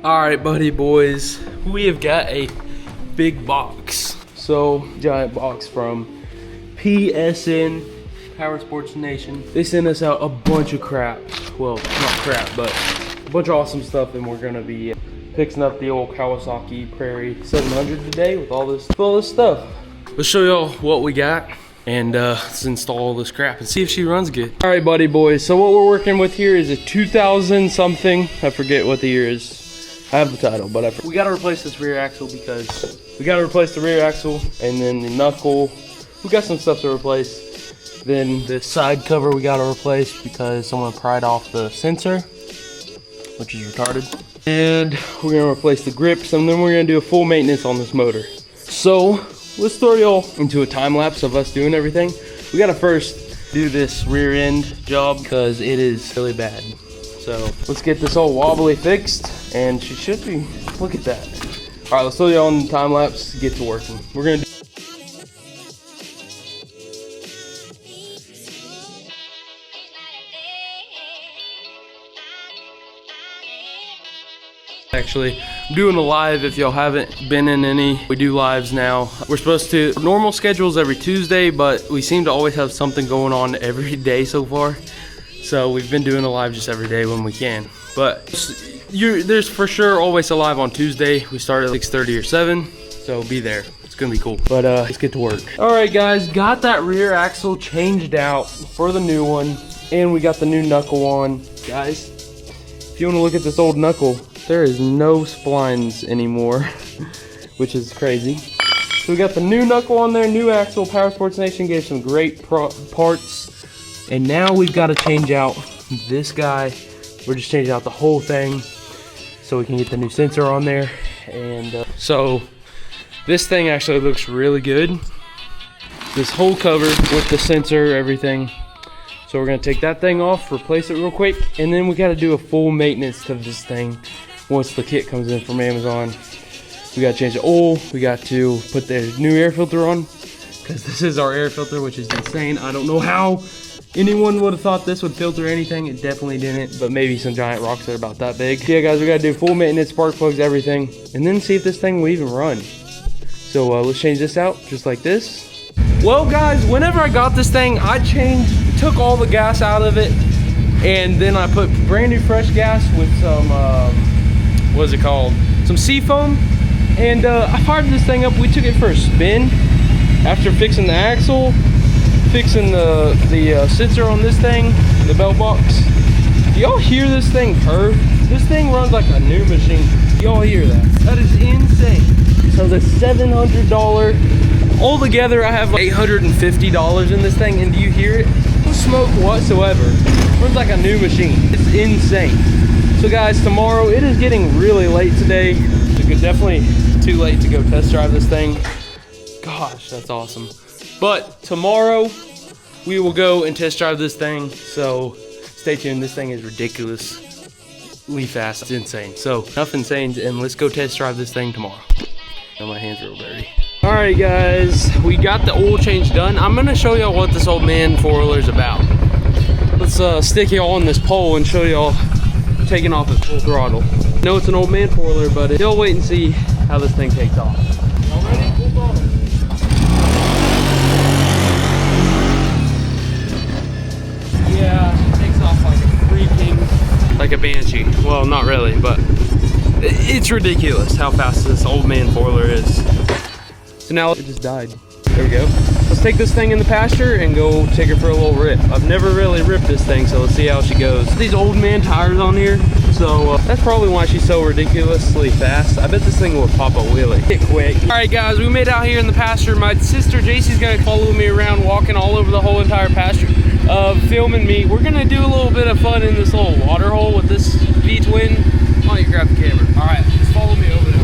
All right, buddy boys, we have got a big box. So, giant box from PSN, Power Sports Nation. They sent us out a bunch of crap. Well, not crap, but a bunch of awesome stuff, and we're gonna be fixing up the old Kawasaki Prairie 700 today with all this stuff. Let's show y'all what we got, and let's install all this crap and see if she runs good. All right, buddy boys, so what we're working with here is a 2000 something. I forget what the year is. I have the title, but we gotta replace this rear axle because we gotta replace the rear axle and then the knuckle. We got some stuff to replace. Then the side cover we gotta replace because someone pried off the sensor, which is retarded. And we're gonna replace the grips, and then we're gonna do a full maintenance on this motor. So let's throw y'all into a time lapse of us doing everything. We gotta first do this rear end job because it is really bad. So let's get this all wobbly fixed, and she should be, look at that. All right, let's throw y'all on the time lapse, get to working. We're gonna do Actually, I'm doing a live if y'all haven't been in any. We do lives now. We're supposed to, normal schedules every Tuesday, but we seem to always have something going on every day so far. So we've been doing a live just every day when we can. But there's for sure always a live on Tuesday. We start at 6:30 or 7, so be there. It's gonna be cool. But let's get to work. All right, guys, got that rear axle changed out for the new one, and we got the new knuckle on. Guys, if you wanna look at this old knuckle, there is no splines anymore, which is crazy. So we got the new knuckle on there, new axle. Power Sports Nation gave some great parts. And now we've got to change out this guy. We're just changing out the whole thing so we can get the new sensor on there. And so this thing actually looks really good. This whole cover with the sensor, everything. So we're gonna take that thing off, replace it real quick, and then we gotta do a full maintenance to this thing once the kit comes in from Amazon. We gotta change the oil, we got to put the new air filter on, because this is our air filter, which is insane. I don't know how anyone would have thought this would filter anything. It definitely didn't, but maybe some giant rocks that are about that big. Yeah, guys, we gotta do full maintenance, spark plugs, everything, and then see if this thing will even run. So let's change this out, just like this. Well, guys, whenever I got this thing, I took all the gas out of it, and then I put brand new fresh gas with some, what is it called? Some seafoam, and I fired this thing up. We took it for a spin after fixing the axle, fixing the sensor on this thing, the belt box. Y'all hear this thing purr? This thing runs like a new machine. Y'all hear that? That is insane. So the $700, altogether I have like $850 in this thing, and do you hear it? No smoke whatsoever. Runs like a new machine. It's insane. So guys, tomorrow, it is getting really late today. It's definitely too late to go test drive this thing. Gosh, that's awesome. But tomorrow, we will go and test drive this thing. So stay tuned. This thing is ridiculously fast. It's insane. So enough insane, and let's go test drive this thing tomorrow. Oh, my hands are real dirty. All right, guys, we got the oil change done. I'm gonna show y'all what this old man four-wheeler is about. Let's stick y'all on this pole and show y'all taking off at full throttle. I know it's an old man four-wheeler, but you'll wait and see how this thing takes off. Y'all ready? Full throttle. Yeah, it takes off like a freaking, like a banshee. Well, not really, but it's ridiculous how fast this old man four-wheeler is. So now it just died. There we go. Let's take this thing in the pasture and go take her for a little rip. I've never really ripped this thing, so let's see how she goes. These old man tires on here, so that's probably why she's so ridiculously fast. I bet this thing will pop a wheelie. Get quick. All right, guys, we made out here in the pasture. My sister JC's gonna follow me around, walking all over the whole entire pasture, filming me. We're gonna do a little bit of fun in this little water hole with this V-twin. Why don't you grab the camera? All right, just follow me over there.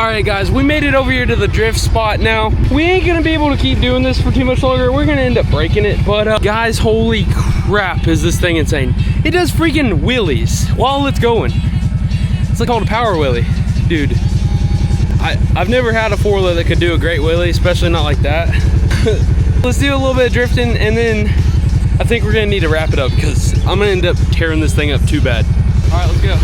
right, guys, we made it over here to the drift spot now. We ain't gonna be able to keep doing this for too much longer. We're gonna end up breaking it. But guys, holy crap, is this thing insane. It does freaking wheelies while it's going. It's like called a power wheelie. Dude, I've never had a four-wheeler that could do a great wheelie, especially not like that. Let's do a little bit of drifting, and then I think we're gonna need to wrap it up because I'm gonna end up tearing this thing up too bad. All right, let's go.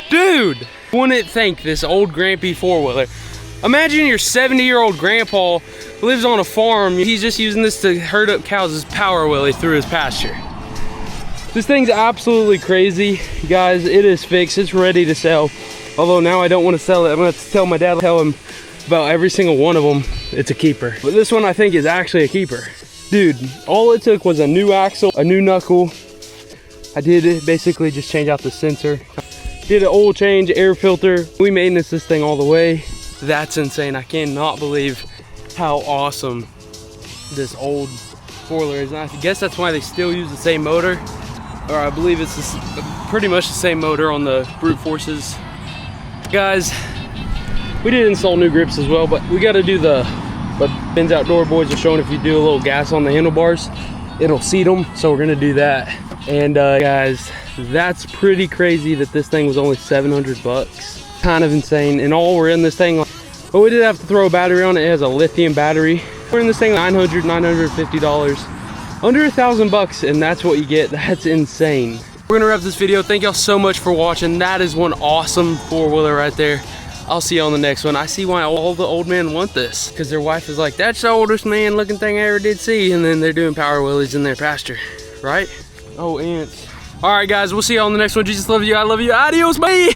Dude, wouldn't think this old grampy four-wheeler. Imagine your 70-year-old grandpa lives on a farm. He's just using this to herd up cows as power wheelie through his pasture. This thing's absolutely crazy. Guys, it is fixed. It's ready to sell. Although now I don't want to sell it. I'm going to have to tell my dad, tell him about every single one of them. It's a keeper. But this one I think is actually a keeper. Dude, all it took was a new axle, a new knuckle. I did basically just change out the sensor. Did an oil change, air filter. We maintenance this thing all the way. That's insane. I cannot believe how awesome this old four-wheeler is. And I guess that's why they still use the same motor. Or I believe it's pretty much the same motor on the brute forces. Guys, we did install new grips as well, but we got to do what Ben's Outdoor Boys are showing. If you do a little gas on the handlebars, it'll seat them. So we're gonna do that. And guys, that's pretty crazy that this thing was only 700 bucks. Kind of insane. And all we're in this thing, but we did have to throw a battery on it. It has a lithium battery. We're in this thing $950. Under $1,000 and that's what you get. That's insane. We're gonna wrap this video. Thank y'all so much for watching. That is one awesome four-wheeler right there. I'll see you on the next one. I see why all the old men want this, because their wife is like, that's the oldest man looking thing I ever did see. And then they're doing power wheelies in their pasture, right? Oh, ants. All right, guys, we'll see you on the next one. Jesus love you. I love you. Adios, bye.